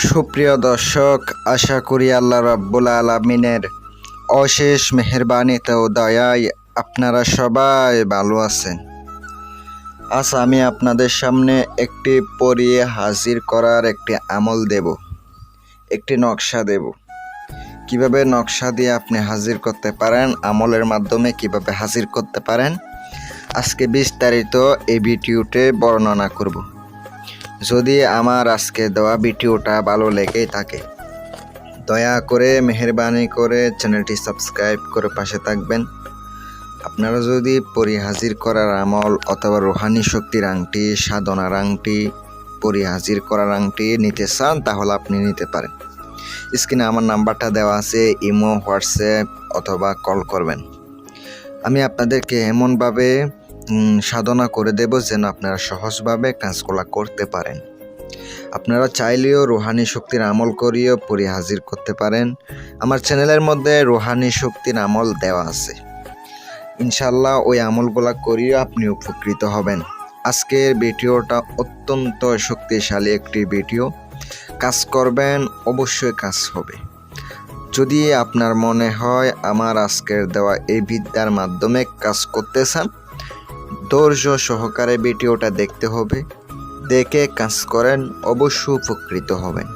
সুপ্রিয় দর্শক, আশা করি আল্লাহ রাব্বুল আলামিনের অশেষ মেহেরবানিতে ও দয়ায় আপনারা সবাই ভালো আছেন। আজ আমি আপনাদের সামনে একটি পড়িয়ে হাজির করার একটি আমল দেব, একটি নকশা দেব। কিভাবে নকশা দিয়ে আপনি হাজির করতে পারেন, আমলের মাধ্যমে কিভাবে হাজির করতে পারেন, আজকে বিস্তারিত এই ভিডিওতে বর্ণনা করব। যদি আমার আজকে দেওয়া ভিডিওটা ভালো লেগে থাকে, দয়া করে মেহেরবানি করে চ্যানেলটি সাবস্ক্রাইব করে পাশে থাকবেন। আপনারা যদি হাজির করার আমল অথবা রুহানি শক্তির আংটি, সাধনার আংটি, হাজির করার আংটি নিতে চান, তাহলে আপনি নিতে পারেন। স্ক্রিনে আমার নাম্বারটা দেওয়া আছে, ইমো, হোয়াটসঅ্যাপ অথবা কল করবেন। আমি আপনাদেরকে এমনভাবে সাধনা করে দেব যেন আপনারা সহজভাবে কাজগুলো করতে পারেন। আপনারা চাইলেও রুহানি শক্তির আমল করিয়েও হাজির করতে পারেন। আমার চ্যানেলের মধ্যে রুহানি শক্তির আমল দেওয়া আছে, ইনশাল্লাহ ওই আমলগুলা করিয়েও আপনি উপকৃত হবেন। আজকের ভিডিওটা অত্যন্ত শক্তিশালী একটি ভিডিও। কাজ করবেন, অবশ্যই কাজ হবে। যদি আপনার মনে হয় আমার আজকের দেওয়া এই বিদ্যার মাধ্যমে কাজ করতে চান, ধৈর্য সহকারে ভিডিওটা দেখতে হবে। দেখে কাজ করেন, অবশ্যই উপকৃত হবেন।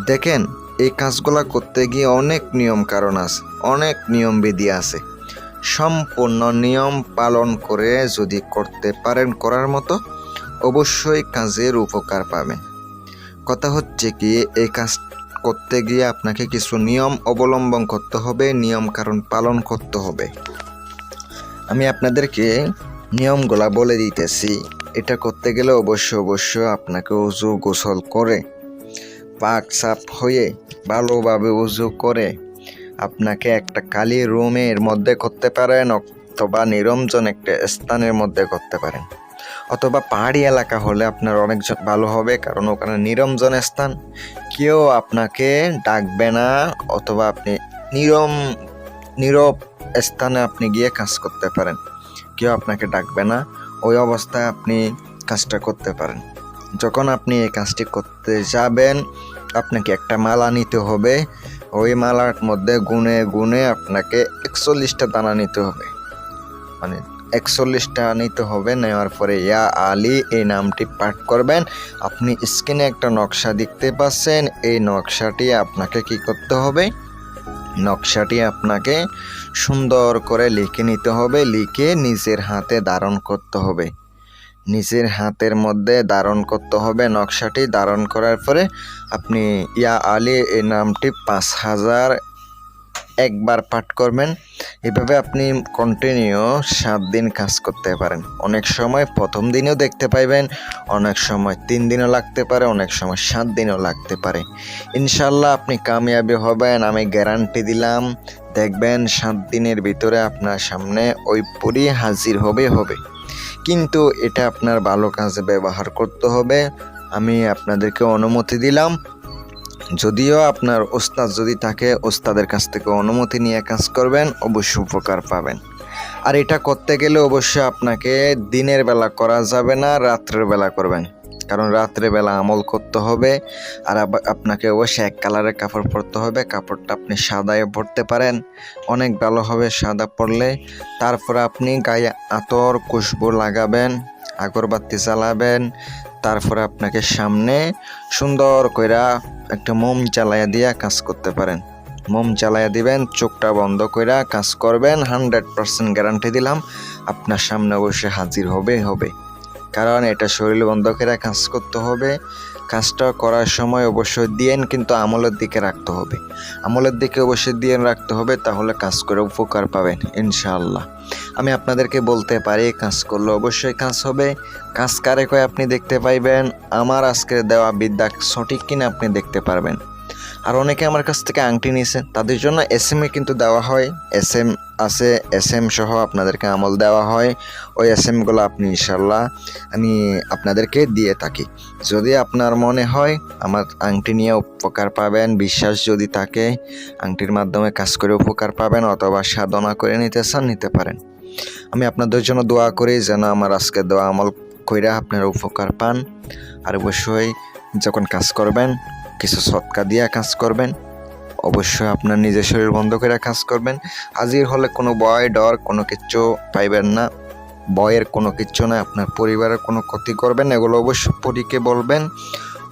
দেখেন, এই কাজগুলা করতে গিয়ে অনেক নিয়ম কারণ আছে, অনেক নিয়মবিধি আছে। সম্পূর্ণ নিয়ম পালন করে যদি করতে পারেন করার মতো, অবশ্যই কাজের উপকার পাবেন। কথা হচ্ছে কি, এই কাজ করতে গিয়ে আপনাকে কিছু নিয়ম অবলম্বন করতে হবে, নিয়ম কারণ পালন করতে হবে। আমি আপনাদেরকে নিয়মগুলা বলে দিতেছি। এটা করতে গেলে অবশ্য আপনাকে উজু গোসল করে, পাক সাফ হয়ে, ভালোভাবে উজু করে আপনাকে একটা খালি রুমের মধ্যে করতে পারেন, অথবা নিরঞ্জন একটা স্থানের মধ্যে করতে পারেন। অথবা পাহাড়ি এলাকা হলে আপনার অনেক ভালো হবে, কারণ ওখানে নিরঞ্জন স্থান, কেউ আপনাকে ডাকবে না। অথবা আপনি নীরব স্থানে আপনি গিয়ে কাজ করতে পারেন, কেউ আপনাকে ডাকবে না। ওই অবস্থায় আপনি কাজটা করতে পারেন। যখন আপনি এই কাজটি করতে যাবেন, আপনাকে একটা মালা নিতে হবে। ওই মালার মধ্যে গুনে গুনে আপনাকে 41টা দানা নিতে হবে, মানে 41টা নিতে হবে। নেওয়ার পরে ইয়া আলী এই নামটি পাঠ করবেন। আপনি স্ক্রিনে একটা নকশা দেখতে পাচ্ছেন, এই নকশাটি আপনাকে কি করতে হবে, নকশাটি আপনাকে সুন্দর করে লিখে নিতে হবে। লিখে নিজের হাতে ধারণ করতে হবে, নিজের হাতের মধ্যে ধারণ করতে হবে। নকশাটি ধারণ করার পরে আপনি ইয়া আলী এই নামটি 5000 একবার পাঠ করবেন। এভাবে আপনি কন্টিনিউ 7 দিন কাজ করতে পারেন। অনেক সময় প্রথম দিনেও দেখতে পাইবেন, অনেক সময় 3 দিনও লাগতে পারে, অনেক সময় 7 দিনও লাগতে পারে। ইনশাল্লাহ আপনি কামিয়াবি হবেন, আমি গ্যারান্টি দিলাম। দেখবেন 7 দিনের ভিতরে আপনার সামনে ওই পরি হাজির হবে। কিন্তু এটা আপনার ভালো কাজে ব্যবহার করতে হবে। আমি আপনাদেরকে অনুমতি দিলাম। যদিও আপনার ওস্তাদ যদি থাকে, ওস্তাদের কাছ থেকে অনুমতি নিয়ে কাজ করবেন, অবশ্যই উপকার পাবেন। আর এটা করতে গেলে অবশ্যই আপনাকে দিনের বেলা করা যাবে না, রাত্রের বেলা করবেন, কারণ রাত্রে বেলা আমল করতে হবে। আর আপনাকে অবশ্যই এক কালারের কাপড় পরতে হবে। কাপড়টা আপনি সাদায় পরতে পারেন, অনেক ভালো হবে সাদা পরলে। তারপরে আপনি গায়ে আতর খুশবু লাগাবেন, আগরবাতি জ্বালাবেন। তারপরে আপনাকে সামনে সুন্দর কইরা একটা মোম জ্বালাইয়া দিয়া কাজ করতে পারেন। মোম জ্বালাইয়া দিবেন, চোখটা বন্ধ কইরা কাজ করবেন। 100% গ্যারান্টি দিলাম, আপনার সামনে অবশ্যই হাজির হবে। কারণ এটা শরীর বন্ধ করে কাজ করতে হবে। কাজটা করার সময় অবশ্যই দিয়েন, কিন্তু আমলের দিকে রাখতে হবে। আমলের দিকে অবশ্যই দিয়ে রাখতে হবে, তাহলে কাজ করে উপকার পাবেন ইনশাআল্লাহ। আমি আপনাদেরকে বলতে পারি, কাজ করলে অবশ্যই কাজ হবে। কাজ কারে কয় আপনি দেখতে পাইবেন, আমার আজকে দেওয়া বিদ্যা সঠিক কিনা আপনি দেখতে পারবেন। আর অনেকে আমার কাছ থেকে আংটি নিয়েছেন, তাদের জন্য SM কিন্তু দেওয়া হয়। SM আছে, SM সহ আপনাদেরকে আমল দেওয়া হয়। ওই SMগুলো আপনি ইনশাল্লাহ আমি আপনাদেরকে দিয়ে থাকি। যদি আপনার মনে হয় আমার আংটি নিয়ে উপকার পাবেন, বিশ্বাস যদি থাকে, আংটির মাধ্যমে কাজ করে উপকার পাবেন, অথবা সাধনা করে নিতে চান, নিতে পারেন। আমি আপনাদের জন্য দোয়া করি যেন আমার আজকে দেওয়া আমল কইরা আপনারা উপকার পান। আর অবশ্যই যখন কাজ করবেন কিছু সৎকা দিয়ে কাজ করবেন। অবশ্যই আপনার নিজের শরীর বন্ধ করে কাজ করবেন। হাজির হলে কোনো ভয় ডর কোনো কিচ্ছু পাইবেন না, ভয়ের কোনো কিচ্ছু না। আপনার পরিবারের কোনো ক্ষতি করবেন না, এগুলো অবশ্যই পরীকে বলবেন।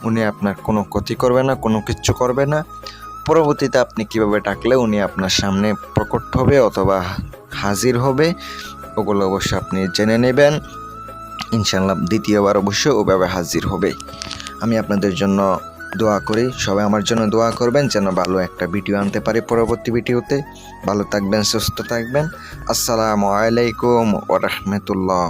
উনি আপনার কোনো ক্ষতি করবে না, কোনো কিচ্ছু করবে না। পরবর্তীতে আপনি কিভাবে ডাকলে উনি আপনার সামনে প্রকট হবে অথবা হাজির হবে, ওগুলো অবশ্যই আপনি জেনে নেবেন। ইনশাআল্লাহ দ্বিতীয়বার অবশ্যই ওভাবে হাজির হবে। আমি আপনাদের জন্য দোয়া করি, সবাই আমার জন্য দোয়া করবেন যেন ভালো একটা ভিডিও আনতে পারি পরবর্তী ভিডিওতে। ভালো থাকবেন, সুস্থ থাকবেন। আসসালামু আলাইকুম ওয়া রাহমাতুল্লাহ।